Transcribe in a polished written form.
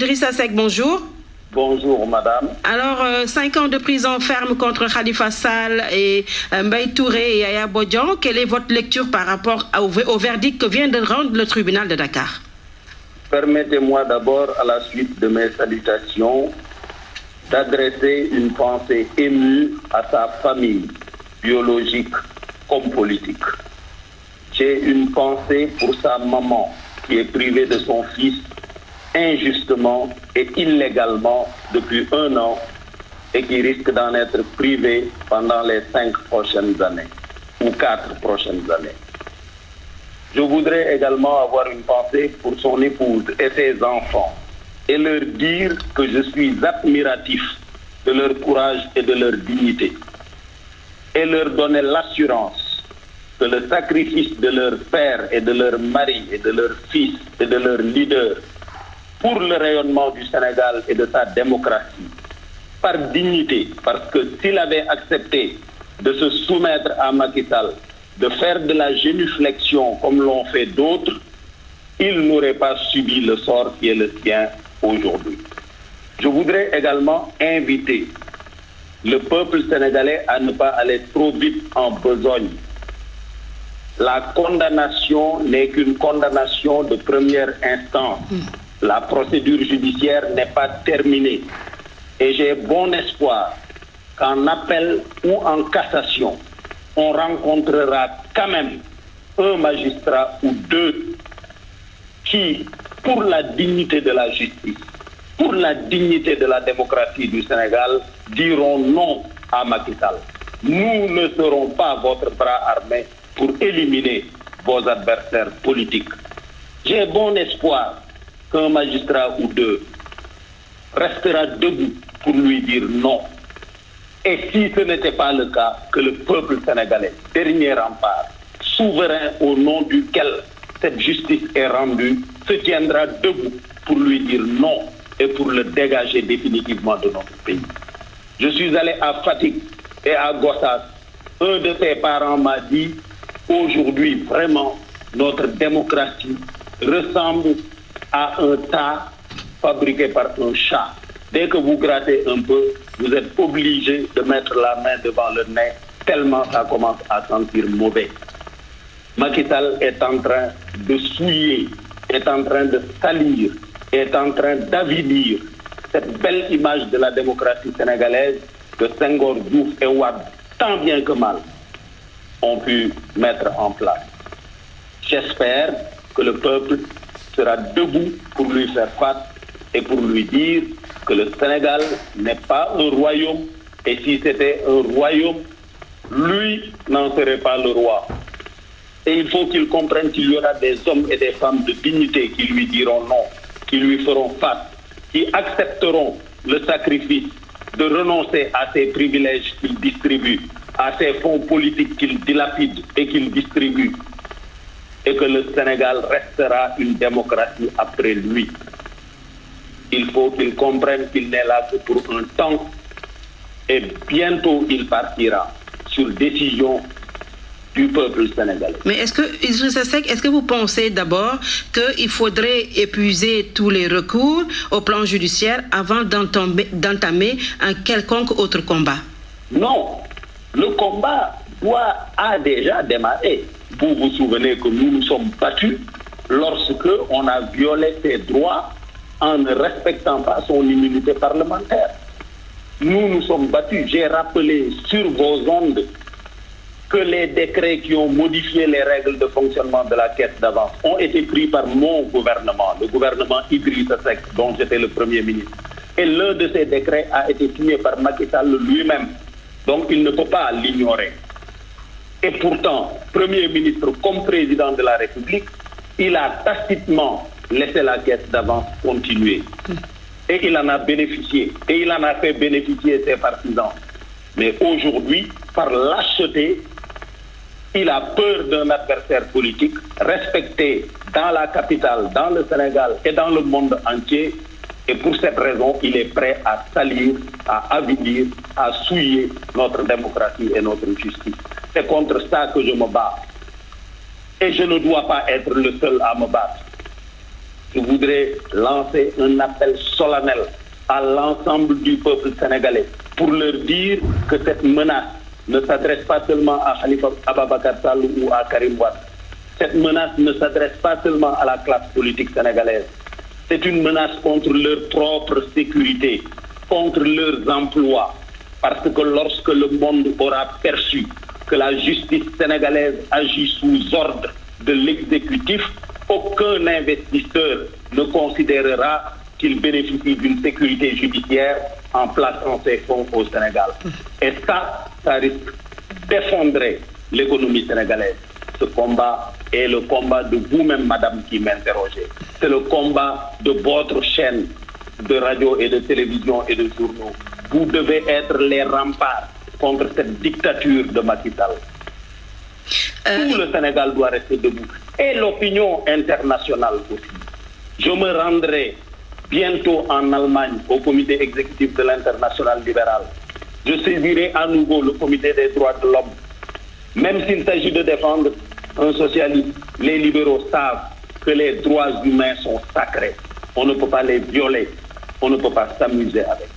Idrissa Seck, bonjour. Bonjour, madame. Alors, 5 ans de prison ferme contre Khalifa Sall et Mbaye Touré et Yaya Bodian. Quelle est votre lecture par rapport au verdict que vient de rendre le tribunal de Dakar? Permettez-moi d'abord, à la suite de mes salutations, d'adresser une pensée émue à sa famille, biologique comme politique. J'ai une pensée pour sa maman, qui est privée de son fils injustement et illégalement depuis 1 an et qui risque d'en être privée pendant les 5 prochaines années ou 4 prochaines années. Je voudrais également avoir une pensée pour son épouse et ses enfants et leur dire que je suis admiratif de leur courage et de leur dignité et leur donner l'assurance que le sacrifice de leur père et de leur mari et de leur fils et de leur leader pour le rayonnement du Sénégal et de sa démocratie, par dignité, parce que s'il avait accepté de se soumettre à Macky Sall, de faire de la génuflexion comme l'ont fait d'autres, il n'aurait pas subi le sort qui est le sien aujourd'hui. Je voudrais également inviter le peuple sénégalais à ne pas aller trop vite en besogne. La condamnation n'est qu'une condamnation de première instance. La procédure judiciaire n'est pas terminée. Et j'ai bon espoir qu'en appel ou en cassation, on rencontrera quand même un magistrat ou 2 qui, pour la dignité de la justice, pour la dignité de la démocratie du Sénégal, diront non à Macky Sall. Nous ne serons pas votre bras armé pour éliminer vos adversaires politiques. J'ai bon espoir qu'un magistrat ou 2 restera debout pour lui dire non. Et si ce n'était pas le cas, que le peuple sénégalais, dernier rempart, souverain au nom duquel cette justice est rendue, se tiendra debout pour lui dire non et pour le dégager définitivement de notre pays. Je suis allé à Fatick et à Gossas. Un de ses parents m'a dit, aujourd'hui, vraiment, notre démocratie ressemble à un tas fabriqué par un chat. Dès que vous grattez un peu, vous êtes obligé de mettre la main devant le nez, tellement ça commence à sentir mauvais. Macky Sall est en train de souiller, est en train de salir, est en train d'avilir cette belle image de la démocratie sénégalaise que Senghor, Diouf et Wade, tant bien que mal, ont pu mettre en place. J'espère que le peuple sera debout pour lui faire face et pour lui dire que le Sénégal n'est pas un royaume et si c'était un royaume, lui n'en serait pas le roi. Et il faut qu'il comprenne qu'il y aura des hommes et des femmes de dignité qui lui diront non, qui lui feront face, qui accepteront le sacrifice de renoncer à ses privilèges qu'il distribue, à ses fonds politiques qu'il dilapide et qu'il distribue, et que le Sénégal restera une démocratie après lui. Il faut qu'il comprenne qu'il n'est là que pour un temps et bientôt il partira sur décision du peuple sénégalais. Mais est-ce que, Idrissa Seck, est-ce que vous pensez d'abord qu'il faudrait épuiser tous les recours au plan judiciaire avant d'entamer un quelconque autre combat? Non, le combat a déjà démarré. Vous vous souvenez que nous nous sommes battus lorsque on a violé ses droits en ne respectant pas son immunité parlementaire. Nous nous sommes battus. J'ai rappelé sur vos ondes que les décrets qui ont modifié les règles de fonctionnement de la caisse d'avance ont été pris par mon gouvernement, le gouvernement Idrissa Seck, dont j'étais le Premier ministre. Et l'un de ces décrets a été signé par Macky Sall lui-même. Donc il ne peut pas l'ignorer. Et pourtant, Premier ministre comme président de la République, il a tacitement laissé la caisse d'avance continuer. Et il en a bénéficié. Et il en a fait bénéficier ses partisans. Mais aujourd'hui, par lâcheté, il a peur d'un adversaire politique respecté dans la capitale, dans le Sénégal et dans le monde entier. Et pour cette raison, il est prêt à salir, à avilir, à souiller notre démocratie et notre justice. C'est contre ça que je me bats. Et je ne dois pas être le seul à me battre. je voudrais lancer un appel solennel à l'ensemble du peuple sénégalais pour leur dire que cette menace ne s'adresse pas seulement à Khalifa Ababacar Sall ou à Karim Wade. Cette menace ne s'adresse pas seulement à la classe politique sénégalaise. C'est une menace contre leur propre sécurité, contre leurs emplois. Parce que lorsque le monde aura perçu que la justice sénégalaise agit sous ordre de l'exécutif, aucun investisseur ne considérera qu'il bénéficie d'une sécurité judiciaire en plaçant ses fonds au Sénégal. Et ça risque d'effondrer l'économie sénégalaise. Ce combat est le combat de vous-même, madame, qui m'interrogez. C'est le combat de votre chaîne de radio et de télévision et de journaux. Vous devez être les remparts contre cette dictature de Macky Sall. Tout le Sénégal doit rester debout. Et l'opinion internationale aussi. Je me rendrai bientôt en Allemagne au comité exécutif de l'Internationale libérale. Je saisirai à nouveau le comité des droits de l'homme. Même s'il s'agit de défendre un socialiste, les libéraux savent que les droits humains sont sacrés. On ne peut pas les violer. On ne peut pas s'amuser avec.